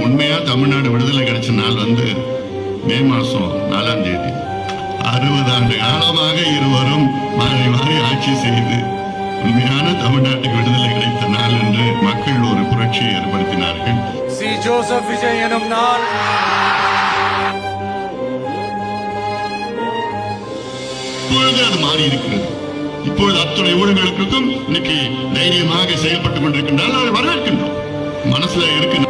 உண்மையா தமிழ்நாடு விடுதலை கிடைச்ச நாள் மே மாசம் 4ஆம் தேதி. 60 ஆண்டு காலமாக இருவரும் மாறி மாறி ஆட்சி செய்து உண்மையான தமிழ்நாட்டுக்கு விடுதலை கிடைத்த நாள் என்று மக்கள் ஒரு புரட்சியை ஏற்படுத்தினார்கள். சி ஜோசப் விஜய் எனும் நாள் இப்பொழுது அது மாறி இருக்கிறது. இப்பொழுது அத்துணை ஊழல்களுக்கும் இன்னைக்கு தைரியமாக செயல்பட்டுக் கொண்டிருக்கின்றால் அதை வரவேற்கின்றோம். மனசுல இருக்கு